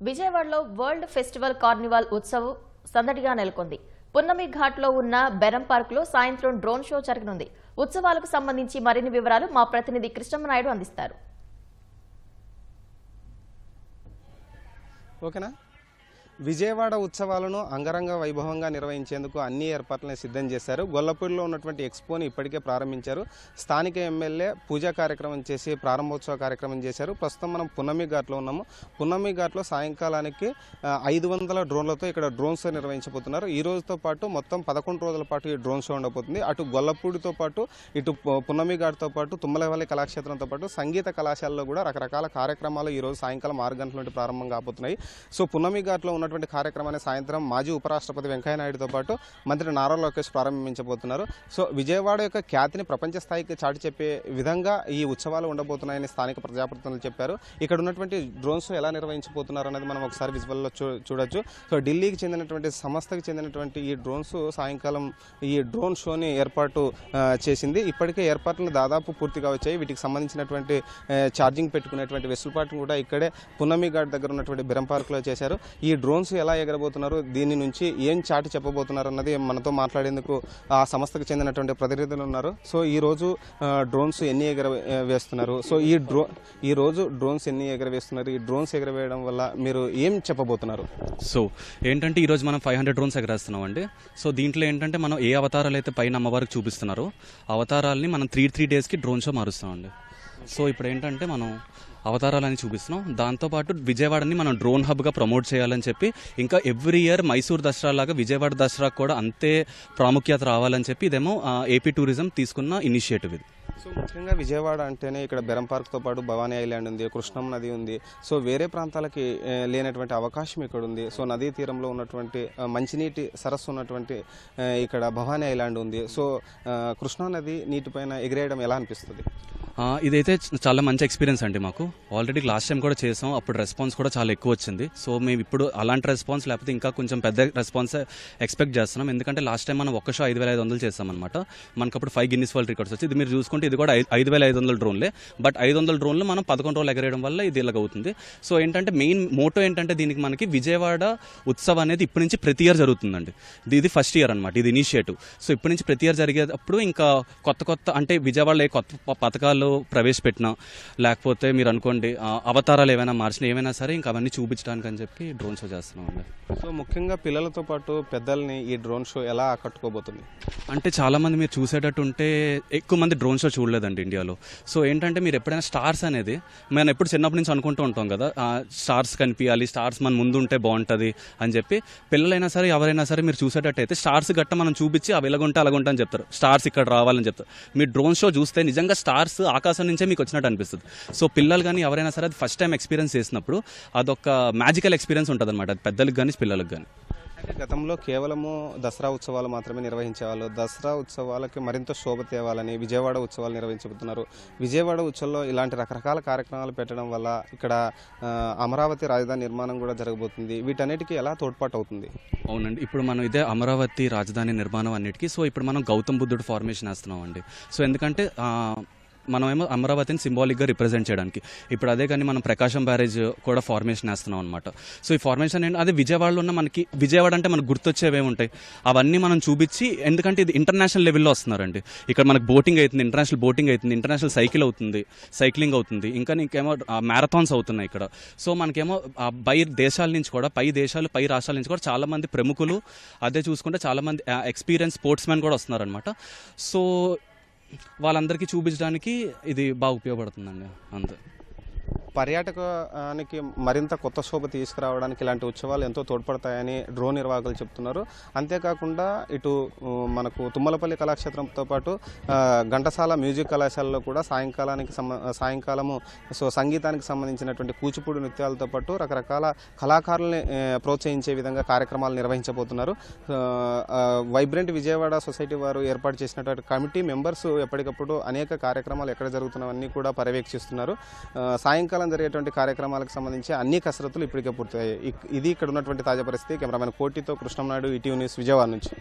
విజయవాడలో world festival carnival Utsav సందడిగా నెలకొంది. పున్నమి ఘాట్లో ఉన్న బెరం పార్కులో సాయంత్రం డ్రోన్ షో జరగనుంది. ఉత్సవాలకు సంబంధించి మరిన్ని వివరాలు మా ప్రతినిధి కృష్ణమనాయుడు అందిస్తారు. ఓకేనా. విజయవాడ ఉత్సవాలను అంగరంగ వైభవంగా నిర్వహించేందుకు అన్ని ఏర్పాట్లను సిద్ధం చేశారు. గొల్లపూడిలో ఉన్నటువంటి ఎక్స్పోని ఇప్పటికే ప్రారంభించారు. స్థానిక ఎమ్మెల్యే పూజా కార్యక్రమం చేసి ప్రారంభోత్సవ కార్యక్రమం చేశారు. ప్రస్తుతం మనం పున్నమి ఘాట్లో ఉన్నాము. పున్నమి ఘాట్లో సాయంకాలానికి 500 డ్రోన్లతో ఇక్కడ డ్రోన్ షో నిర్వహించబోతున్నారు. ఈ రోజుతో పాటు మొత్తం 11 రోజుల పాటు ఈ డ్రోన్ షో ఉండబోతుంది. అటు గొల్లపూడితో పాటు ఇటు పున్నమి ఘాట్తో పాటు తుమ్మలవల్లి కళాక్షేత్రంతో పాటు సంగీత కళాశాలలో కూడా రకరకాల కార్యక్రమాలు ఈ రోజు సాయంకాలం 6 గంటల నుండి ప్రారంభం కాబోతున్నాయి. సో పున్నమి ఘాట్లో ఉన్నటువంటి కార్యక్రమాన్ని సాయంత్రం మాజీ ఉపరాష్ట్రపతి వెంకయ్యనాయుడుతో పాటు మంత్రి నారా లోకేష్ ప్రారంభించబోతున్నారు. సో విజయవాడ యొక్క ఖ్యాతిని ప్రపంచ స్థాయికి చాటి చెప్పే విధంగా ఈ ఉత్సవాలు ఉండబోతున్నాయని స్థానిక ప్రజాప్రతినిధులు చెప్పారు. ఇక్కడ ఉన్నటువంటి డ్రోన్ షో ఎలా నిర్వహించబోతున్నారు అనేది మనం ఒకసారి విజువల్లో చూడొచ్చు. సో ఢిల్లీకి చెందినటువంటి సంస్థకి చెందినటువంటి ఈ డ్రోన్స్ సాయంకాలం ఈ డ్రోన్ షోని ఏర్పాటు చేసింది. ఇప్పటికే ఏర్పాట్లు దాదాపు పూర్తిగా వచ్చాయి. వీటికి సంబంధించినటువంటి ఛార్జింగ్ పెట్టుకునేటువంటి వెసులుబాటును కూడా ఇక్కడే పున్నమి ఘాట్ దగ్గర ఉన్నటువంటి బెరం పార్కులో చేశారు. ఈ డ్రోన్స్ ఎలా ఎగరబోతున్నారు, దీని నుంచి ఏం చాటి చెప్పబోతున్నారు అన్నది మనతో మాట్లాడేందుకు ఆ సంస్థకు చెందినటువంటి ప్రతినిధులు ఉన్నారు. సో ఈ రోజు డ్రోన్స్ ఎన్ని ఎగరవేస్తున్నారు, సో ఈ రోజు డ్రోన్స్ ఎన్ని ఎగరవేస్తున్నారు, ఈ డ్రోన్స్ ఎగరవేయడం వల్ల మీరు ఏం చెప్పబోతున్నారు? సో ఏంటంటే ఈరోజు మనం 500 డ్రోన్స్ ఎగరేస్తున్నాం అండి. సో దీంట్లో ఏంటంటే మనం ఏ అవతారాలు అయితే పైన అమ్మవారికి చూపిస్తున్నారో అవతారాలని మనం 3 డేస్కి డ్రోన్ షో మారుస్తామండి. సో ఇప్పుడు ఏంటంటే మనం అవతారాలని చూపిస్తున్నాం. దాంతోపాటు విజయవాడని మనం డ్రోన్ హబ్గా ప్రమోట్ చేయాలని చెప్పి ఇంకా ఎవ్రీ ఇయర్ మైసూర్ దసరా లాగా విజయవాడ దసరాకు కూడా అంతే ప్రాముఖ్యత రావాలని చెప్పి ఇదేమో ఏపీ టూరిజం తీసుకున్న ఇనిషియేటివ్ ఇది. సో ముఖ్యంగా విజయవాడ అంటేనే ఇక్కడ బెరం పార్క్తో పాటు భవానీ ఐలాండ్ ఉంది, కృష్ణం నది ఉంది. సో వేరే ప్రాంతాలకి లేనటువంటి అవకాశం ఇక్కడ ఉంది. సో నదీ తీరంలో ఉన్నటువంటి మంచినీటి సరస్సు ఉన్నటువంటి ఇక్కడ భవానీ ఐలాండ్ ఉంది. సో కృష్ణా నది నీటిపైన ఎగిరేయడం ఎలా అనిపిస్తుంది? ఇదైతే చాలా మంచి ఎక్స్పీరియన్స్ అండి. మాకు ఆల్రెడీ లాస్ట్ టైం కూడా చేసాం, అప్పుడు రెస్పాన్స్ కూడా చాలా ఎక్కువ వచ్చింది. సో మేము ఇప్పుడు అలాంటి రెస్పాన్స్ లేకపోతే ఇంకా కొంచెం పెద్ద రెస్పాన్స్ ఎక్స్పెక్ట్ చేస్తున్నాం. ఎందుకంటే లాస్ట్ టైం మనం ఒక్క షో 5,500 చేసామన్నమాట. మనకు అప్పుడు 5 గిన్నిస్ వరల్డ్ రికార్డ్స్ వచ్చి ఇది మీరు చూసుకుంటే ఇది కూడా 5,500 డ్రోన్లే. బట్ 500 డ్రోన్లు మనం 11 రోజులు ఎగరేయడం వల్ల ఇది ఇలాగ అవుతుంది. సో ఏంటంటే మెయిన్ మోటో ఏంటంటే దీనికి మనకి విజయవాడ ఉత్సవం అనేది ఇప్పటి నుంచి ప్రతి ఇయర్ జరుగుతుందండి. ఇది ఫస్ట్ ఇయర్ అనమాట, ఇది ఇనిషియేటివ్. సో ఇప్పటి నుంచి ప్రతి ఇయర్ జరిగేటప్పుడు ఇంకా కొత్త అంటే విజయవాడలో కొత్త పథకాలు ప్రవేశపెట్టినా లేకపోతే మీరు అనుకోండి అవతారాలు ఏమైనా మార్చినా ఏమైనా సరే ఇంకా అవన్నీ చూపించడానికి అని చెప్పి డ్రోన్ షో చేస్తున్నాం అండి. సో ముఖ్యంగా పిల్లలతో పాటు పెద్దల్ని ఈ డ్రోన్ షో ఎలా ఆకట్టుకోబోతుంది? అంటే చాలా మంది మీరు చూసేటట్టు ఉంటే ఎక్కువ మంది డ్రోన్ షో చూడలేదండి ఇండియాలో. సో ఏంటంటే మీరు ఎప్పుడైనా స్టార్స్ అనేది మనం ఎప్పుడు చిన్నప్పటి నుంచి అనుకుంటూ ఉంటాం కదా, స్టార్స్ కనిపించాలి, స్టార్స్ మన ముందు ఉంటే బాగుంటుంది అని చెప్పి. పిల్లలైనా సరే ఎవరైనా సరే మీరు చూసేటట్టు అయితే స్టార్స్ గట్ట మనం చూపించి అవి ఎలాగుంటే అలాగుంటా అని చెప్తారు, స్టార్స్ ఇక్కడ రావాలని చెప్తారు. మీరు డ్రోన్ షో చూస్తే నిజంగా స్టార్స్ ఆకాశం నుంచే మీకు వచ్చినట్టు అనిపిస్తుంది. సో పిల్లలు కానీ ఎవరైనా సరే అది ఫస్ట్ టైం ఎక్స్పీరియన్స్ చేసినప్పుడు అదొక మ్యాజికల్ ఎక్స్పీరియన్స్ ఉంటుంది అనమాట, అది పెద్దలకు కానీ పిల్లలకు కానీ. అంటే గతంలో కేవలము దసరా ఉత్సవాలు మాత్రమే నిర్వహించేవాళ్ళు. దసరా ఉత్సవాలకి మరింత శోభ తేవాలని విజయవాడ ఉత్సవాలు నిర్వహించబోతున్నారు. విజయవాడ ఉత్సవంలో ఇలాంటి రకరకాల కార్యక్రమాలు పెట్టడం వల్ల ఇక్కడ అమరావతి రాజధాని నిర్మాణం కూడా జరగబోతుంది. వీటన్నిటికీ ఎలా తోడ్పాటు అవుతుంది? అవునండి, ఇప్పుడు మనం ఇదే అమరావతి రాజధాని నిర్మాణం అన్నిటికీ. సో ఇప్పుడు మనం గౌతమ్ బుద్ధుడు ఫార్మేషన్ వేస్తున్నాం అండి. సో ఎందుకంటే మనమేమో అమరావతిని సింబాలిక్గా రిప్రజెంట్ చేయడానికి. ఇప్పుడు అదే కానీ మనం ప్రకాశం బ్యారేజ్ కూడా ఫార్మేషన్ వేస్తున్నాం అనమాట. సో ఈ ఫార్మేషన్ ఏంటి, అదే విజయవాడలో ఉన్న మనకి విజయవాడ అంటే మనకు గుర్తొచ్చేవి ఉంటాయి అవన్నీ మనం చూపించి, ఎందుకంటే ఇది ఇంటర్నేషనల్ లెవెల్లో వస్తున్నారండి. ఇక్కడ మనకు బోటింగ్ అవుతుంది, ఇంటర్నేషనల్ బోటింగ్ అవుతుంది, ఇంటర్నేషనల్ సైక్లింగ్ అవుతుంది, ఇంకా ఇంకేమో మ్యారథాన్స్ అవుతున్నాయి ఇక్కడ. సో మనకేమో పై దేశాల నుంచి కూడా పై రాష్ట్రాల నుంచి కూడా చాలామంది ప్రముఖులు, అదే చూసుకుంటే చాలామంది ఎక్స్పీరియన్స్ స్పోర్ట్స్ మెన్ కూడా వస్తున్నారనమాట. సో వాళ్ళందరికీ చూపించడానికి ఇది బాగా ఉపయోగపడుతుందండి. అంతే. పర్యాటకానికి మరింత కొత్త శోభ తీసుకురావడానికి ఇలాంటి ఉత్సవాలు ఎంతో తోడ్పడతాయని డ్రోన్ నిర్వాహకులు చెప్తున్నారు. అంతేకాకుండా ఇటు మనకు తుమ్మలపల్లి కళాక్షేత్రంతో పాటు ఘంటసాల మ్యూజిక్ కళాశాలలో కూడా సాయంకాలము సంగీతానికి సంబంధించినటువంటి కూచిపూడి నృత్యాలతో పాటు రకరకాల కళాకారుల్ని ప్రోత్సహించే విధంగా కార్యక్రమాలు నిర్వహించబోతున్నారు. వైబ్రెంట్ విజయవాడ సొసైటీ వారు ఏర్పాటు చేసినటువంటి కమిటీ మెంబర్స్ ఎప్పటికప్పుడు అనేక కార్యక్రమాలు ఎక్కడ జరుగుతున్నవన్నీ కూడా పర్యవేక్షిస్తున్నారు. సాయంకాలం జరిగేటువంటి కార్యక్రమాలకు సంబంధించి అన్ని కసరత్తులు ఇప్పటికే పూర్తయ్యాయి. ఇది ఇక్కడ ఉన్నటువంటి తాజా పరిస్థితి. కెమెరామెన్ కోటితో కృష్ణంనాయుడు, ఈటీవీ న్యూస్, విజయవాడ నుంచి.